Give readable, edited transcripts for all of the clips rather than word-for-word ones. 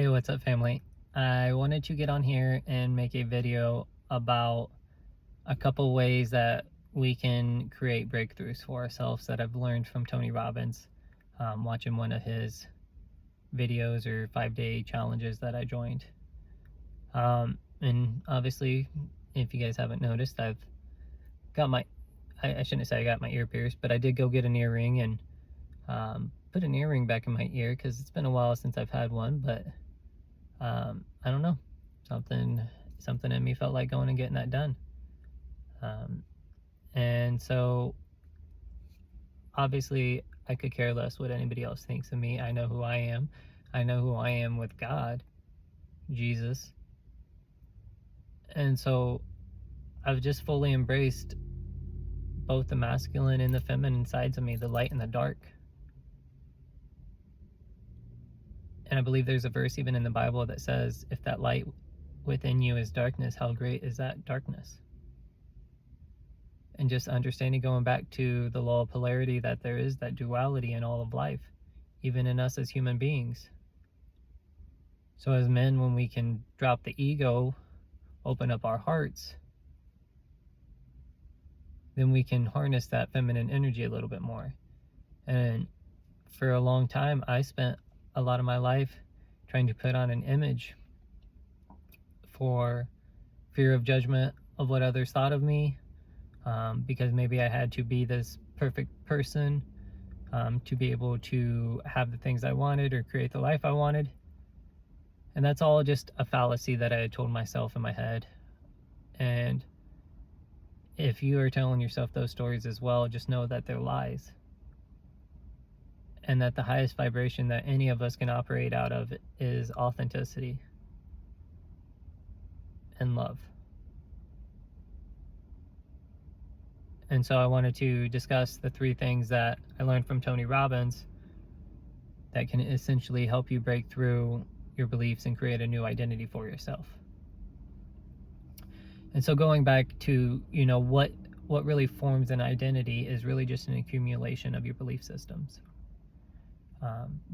Hey, what's up, family? I wanted to get on here and make a video about a couple ways that we can create breakthroughs for ourselves that I've learned from Tony Robbins, watching one of his videos or 5-day challenges that I joined. And obviously, if you guys haven't noticed, I've got I shouldn't say I got my ear pierced, but I did go get an earring and put an earring back in my ear because it's been a while since I've had one, but I don't know, something in me felt like going and getting that done. And so obviously I could care less what anybody else thinks of me. I know who I am. I know who I am with God, Jesus. And so I've just fully embraced both the masculine and the feminine sides of me, the light and the dark. And I believe there's a verse even in the Bible that says, if that light within you is darkness, how great is that darkness? And just understanding, going back to the law of polarity, that there is that duality in all of life, even in us as human beings. So as men, when we can drop the ego, open up our hearts, then we can harness that feminine energy a little bit more. And for a long time, I spent a lot of my life trying to put on an image for fear of judgment of what others thought of me, because maybe I had to be this perfect person to be able to have the things I wanted or create the life I wanted. And that's all just a fallacy that I had told myself in my head. And if you are telling yourself those stories as well, just know that they're lies. And that the highest vibration that any of us can operate out of is authenticity and love. And so I wanted to discuss the 3 things that I learned from Tony Robbins that can essentially help you break through your beliefs and create a new identity for yourself. And so going back to, what really forms an identity is really just an accumulation of your belief systems.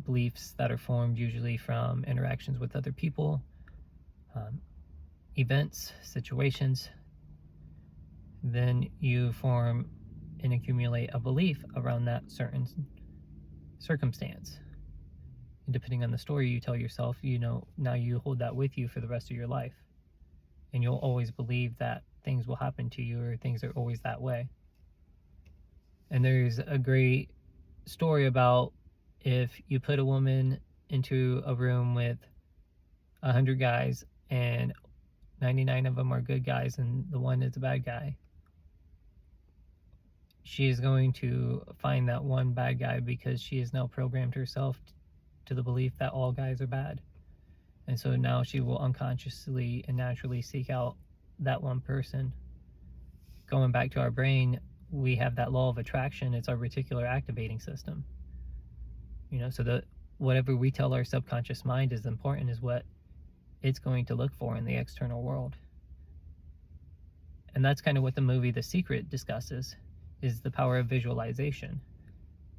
Beliefs that are formed usually from interactions with other people, events, situations. Then you form and accumulate a belief around that certain circumstance. And depending on the story you tell yourself, now you hold that with you for the rest of your life. And you'll always believe that things will happen to you, or things are always that way. And there's a great story about if you put a woman into a room with 100 guys and 99 of them are good guys and the one is a bad guy, she is going to find that one bad guy because she has now programmed herself to the belief that all guys are bad. And so now she will unconsciously and naturally seek out that one person. Going back to our brain, we have that law of attraction. It's our reticular activating system. So that whatever we tell our subconscious mind is important is what it's going to look for in the external world. And that's kind of what the movie The Secret discusses, is the power of visualization.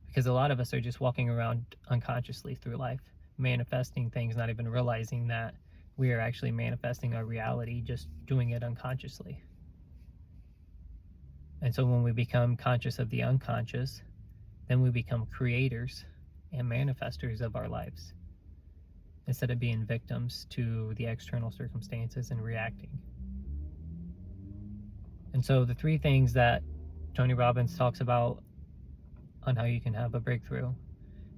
Because a lot of us are just walking around unconsciously through life, manifesting things, not even realizing that we are actually manifesting our reality, just doing it unconsciously. And so when we become conscious of the unconscious, then we become creators and manifestors of our lives, instead of being victims to the external circumstances and reacting. And so the 3 things that Tony Robbins talks about on how you can have a breakthrough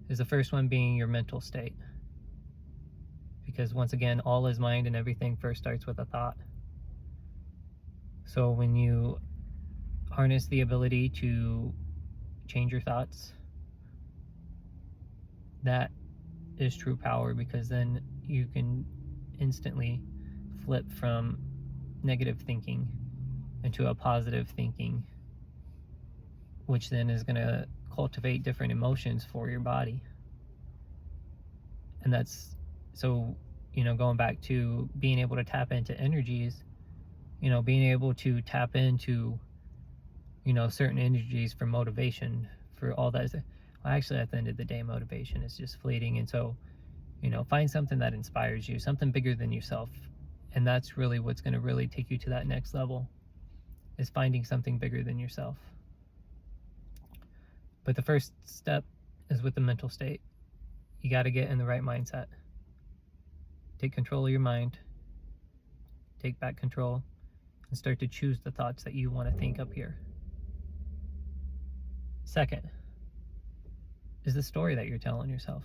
is the first one being your mental state. Because once again, all is mind, and everything first starts with a thought. So when you harness the ability to change your thoughts, that is true power, because then you can instantly flip from negative thinking into a positive thinking, which then is going to cultivate different emotions for your body. And that's so, going back to being able to tap into energies, being able to tap into, certain energies for motivation, for all that. Well, actually, at the end of the day, motivation is just fleeting. And so, Find something that inspires you, something bigger than yourself. And that's really what's going to really take you to that next level, is finding something bigger than yourself. But the first step is with the mental state. You got to get in the right mindset. Take control of your mind. Take back control and start to choose the thoughts that you want to think up here. Second is the story that you're telling yourself.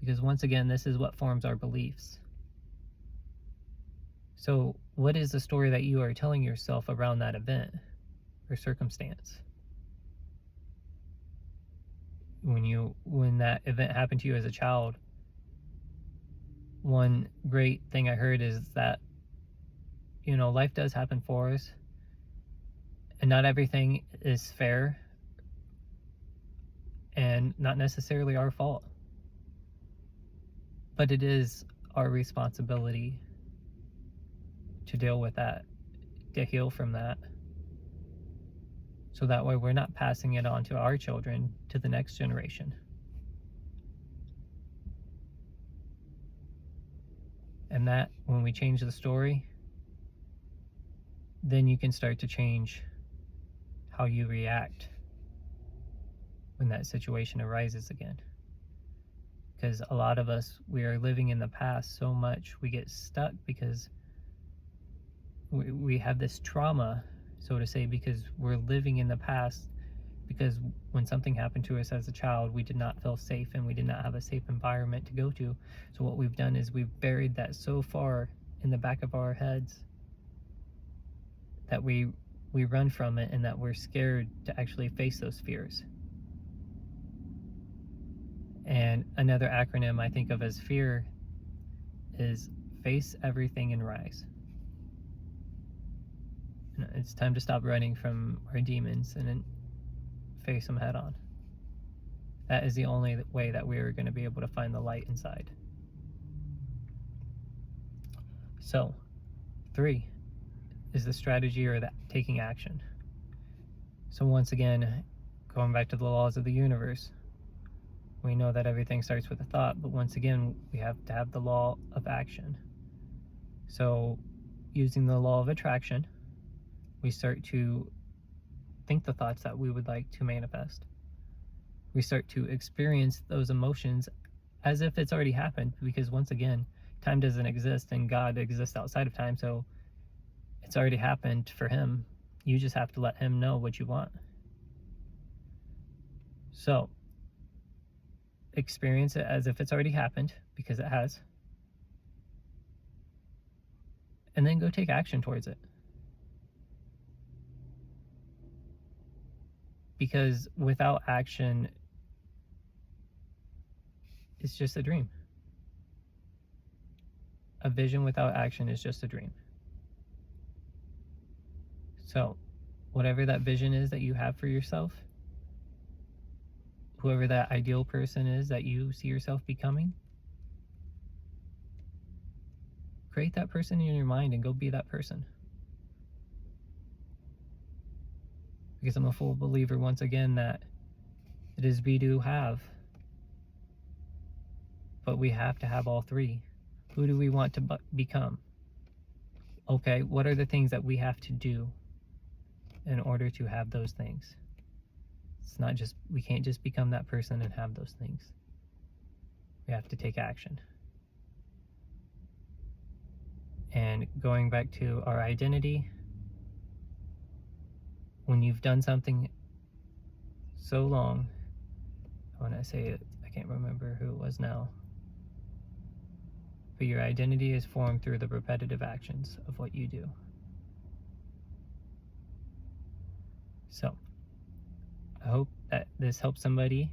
Because once again, this is what forms our beliefs. So what is the story that you are telling yourself around that event or circumstance? When that event happened to you as a child, one great thing I heard is that, life does happen for us, and not everything is fair and not necessarily our fault. But it is our responsibility to deal with that, to heal from that, so that way we're not passing it on to our children, to the next generation. And that, when we change the story, then you can start to change how you react when that situation arises again. Because a lot of us, we are living in the past so much, we get stuck because we have this trauma, so to say, because we're living in the past, because when something happened to us as a child, we did not feel safe and we did not have a safe environment to go to. So what we've done is we've buried that so far in the back of our heads that we run from it, and that we're scared to actually face those fears. And another acronym I think of as fear is face everything and rise. It's time to stop running from our demons and then face them head on. That is the only way that we are going to be able to find the light inside. So, 3 is the strategy, or that taking action. So once again, going back to the laws of the universe, we know that everything starts with a thought, but once again, we have to have the law of action. So using the law of attraction, we start to think the thoughts that we would like to manifest. We start to experience those emotions as if it's already happened, because once again, time doesn't exist and God exists outside of time, so it's already happened for him. You just have to let him know what you want. So experience it as if it's already happened, because it has, and then go take action towards it. Because without action, it's just a dream. A vision without action is just a dream. So whatever that vision is that you have for yourself, whoever that ideal person is that you see yourself becoming, create that person in your mind and go be that person. Because I'm a full believer, once again, that it is be, do, have. But we have to have all 3. Who do we want to become? Okay, what are the things that we have to do in order to have those things? It's not just, we can't just become that person and have those things. We have to take action. And going back to our identity, when you've done something so long, when I say it, I can't remember who it was now, but your identity is formed through the repetitive actions of what you do. So I hope that this helps somebody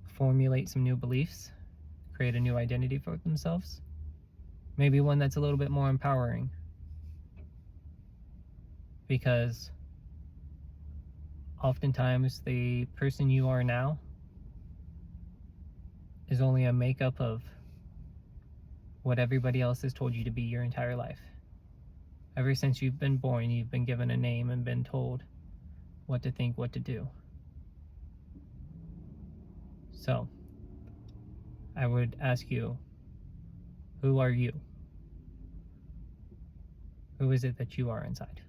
formulate some new beliefs, create a new identity for themselves, maybe one that's a little bit more empowering, because oftentimes the person you are now is only a makeup of what everybody else has told you to be your entire life. Ever since you've been born, you've been given a name and been told what to think, what to do. So I would ask you, who are you? Who is it that you are inside?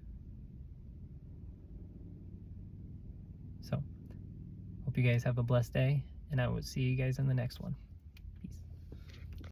So, hope you guys have a blessed day, and I will see you guys in the next one.